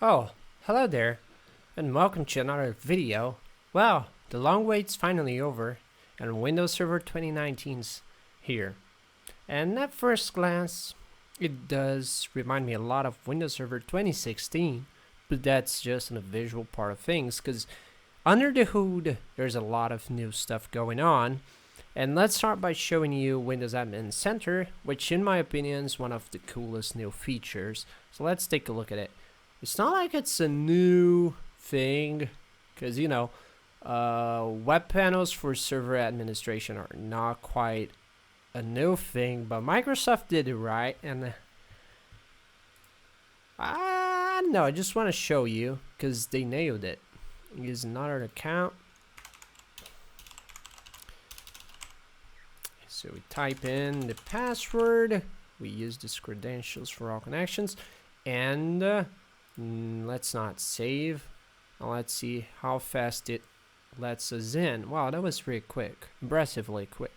Oh, hello there, and welcome to another video. Well, the long wait's finally over, and Windows Server 2019's here. And at first glance, it does remind me a lot of Windows Server 2016, but that's just a visual part of things, because under the hood, there's a lot of new stuff going on. And let's start by showing you Windows Admin Center, which in my opinion is one of the coolest new features. So let's take a look at it. It's not like it's a new thing, because web panels for server administration are not quite a new thing, but Microsoft did it right, and I don't know, I just want to show you because they nailed it. Use another account. So we type in the password, we use these credentials for all connections, and let's not save. Let's see how fast it lets us in. Wow, that was pretty quick, impressively quick.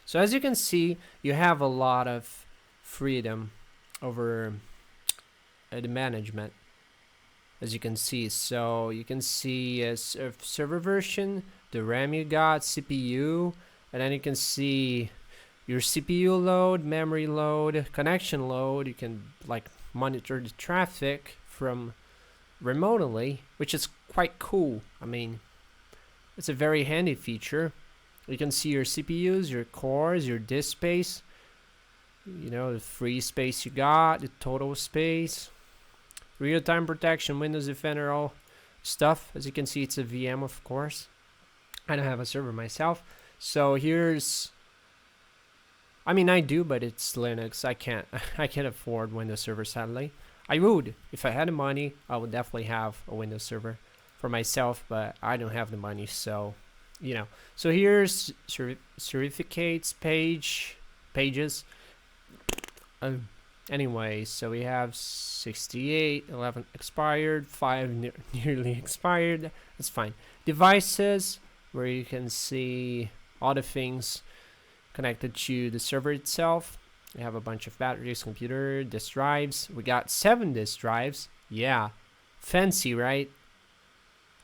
So as you can see, you have a lot of freedom over the management, as you can see. So you can see server version, the RAM you got, CPU, and then you can see your CPU load, memory load, connection load. You can monitor the traffic from remotely, which is quite cool. I mean, it's a very handy feature. You can see your CPUs, your cores, your disk space, the free space you got, the total space, real-time protection, Windows Defender, all stuff. As you can see, it's a VM, of course. I don't have a server myself. So here's, I do, but it's Linux. I can't afford Windows Server, sadly. I would. If I had the money, I would definitely have a Windows Server for myself, but I don't have the money, so, So here's certificates pages. Anyway, so we have 68, 11 expired, 5 nearly expired. That's fine. Devices, where you can see all the things connected to the server itself. We have a bunch of batteries, computer, disk drives. We got 7 disk drives. Yeah, fancy, right?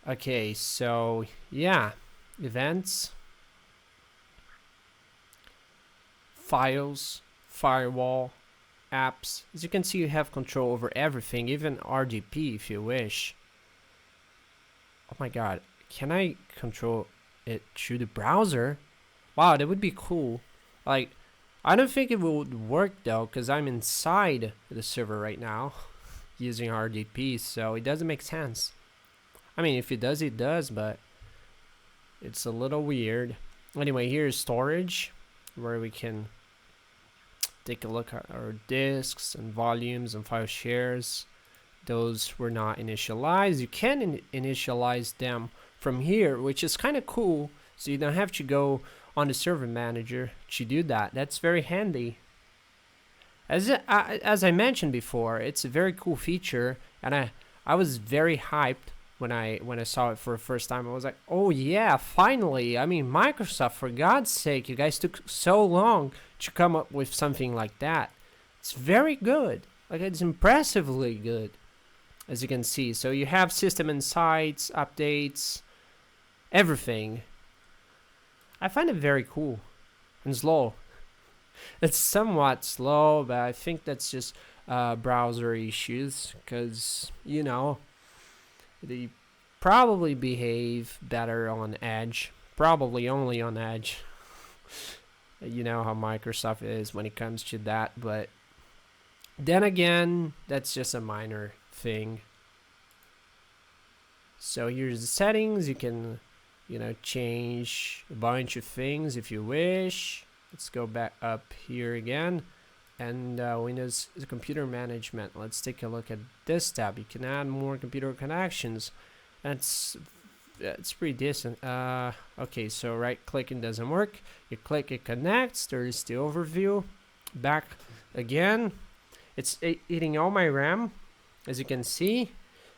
Okay, so yeah, events, files, firewall, apps. As you can see, you have control over everything, even RDP if you wish. Oh my god, can I control it through the browser? Wow, that would be cool. I don't think it would work though, because I'm inside the server right now using RDP, so it doesn't make sense. I mean, if it does, it does, but it's a little weird. Anyway, here's storage, where we can take a look at our disks and volumes and file shares. Those were not initialized. You can initialize them from here, which is kind of cool, so you don't have to go on the server manager to do that. That's very handy. As I mentioned before, it's a very cool feature, and I was very hyped when I saw it for the first time. I was like, oh yeah, finally. I mean, Microsoft, for God's sake, you guys took so long to come up with something like that. It's very good. It's impressively good, as you can see. So you have system insights, updates, everything. I find it very cool and slow. It's somewhat slow, but I think that's just browser issues, because they probably behave better on Edge, probably only on Edge. You know how Microsoft is when it comes to that, but then again, that's just a minor thing. So here's the settings. You can change a bunch of things if you wish. Let's go back up here again, and Windows computer management. Let's take a look at this tab. You can add more computer connections. It's pretty decent. Okay, so right clicking doesn't work. You click, it connects. There's the overview. Back again. It's eating all my RAM, as you can see.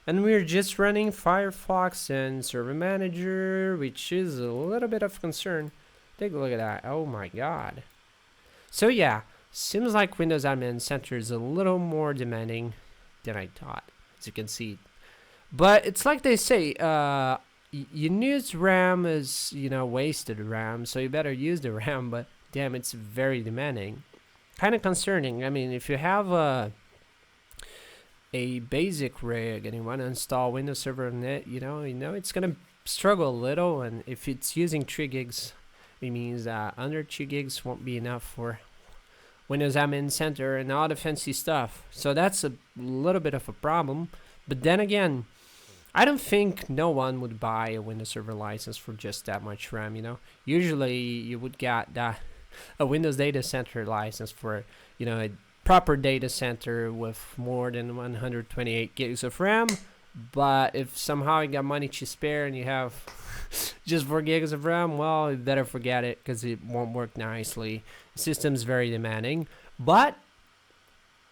And we're just running Firefox and Server Manager, which is a little bit of concern. Take a look at that. Oh my god. So yeah, seems like Windows Admin Center is a little more demanding than I thought. as you can see. But it's like they say, you use RAM is, wasted RAM, so you better use the RAM, but damn, it's very demanding. Kind of concerning. I mean, if you have a basic rig and you want to install Windows Server on it, it's gonna struggle a little, and if it's using 3 gigs, it means that under 2 gigs won't be enough for Windows Admin Center and all the fancy stuff. So that's a little bit of a problem. But then again, I don't think no one would buy a Windows Server license for just that much RAM, Usually you would get a Windows Data Center license for, a proper data center with more than 128 gigs of RAM. But if somehow you got money to spare and you have just 4 gigs of RAM, well, you better forget it because it won't work nicely. The system's very demanding. But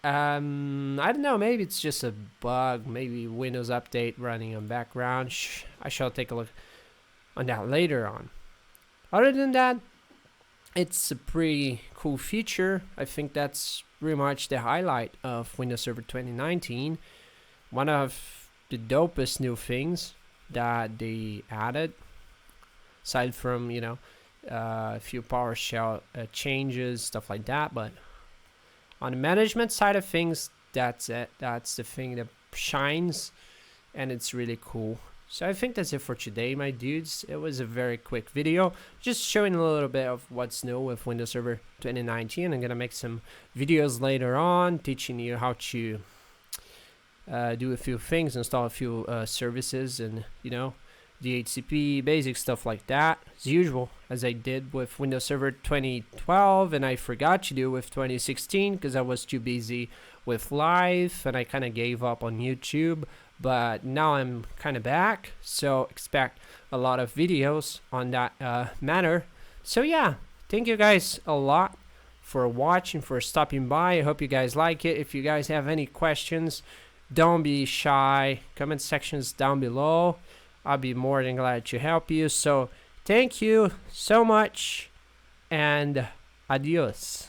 I don't know, maybe it's just a bug, maybe Windows Update running on background. I shall take a look on that later on. Other than that, it's a pretty cool feature. I think that's pretty much the highlight of Windows Server 2019. One of the dopest new things that they added, aside from a few PowerShell changes, stuff like that. But on the management side of things, that's it. That's the thing that shines, and it's really cool. So I think that's it for today, my dudes. It was a very quick video, just showing a little bit of what's new with Windows Server 2019. I'm gonna make some videos later on teaching you how to do a few things, install a few services, and DHCP, basic stuff like that, as usual, as I did with Windows Server 2012, and I forgot to do with 2016 because I was too busy with life and I kind of gave up on YouTube. But now I'm kind of back, so expect a lot of videos on that matter. So yeah, thank you guys a lot for watching, for stopping by. I hope you guys like it. If you guys have any questions, don't be shy. Comment sections down below. I'll be more than glad to help you. So thank you so much, and adios.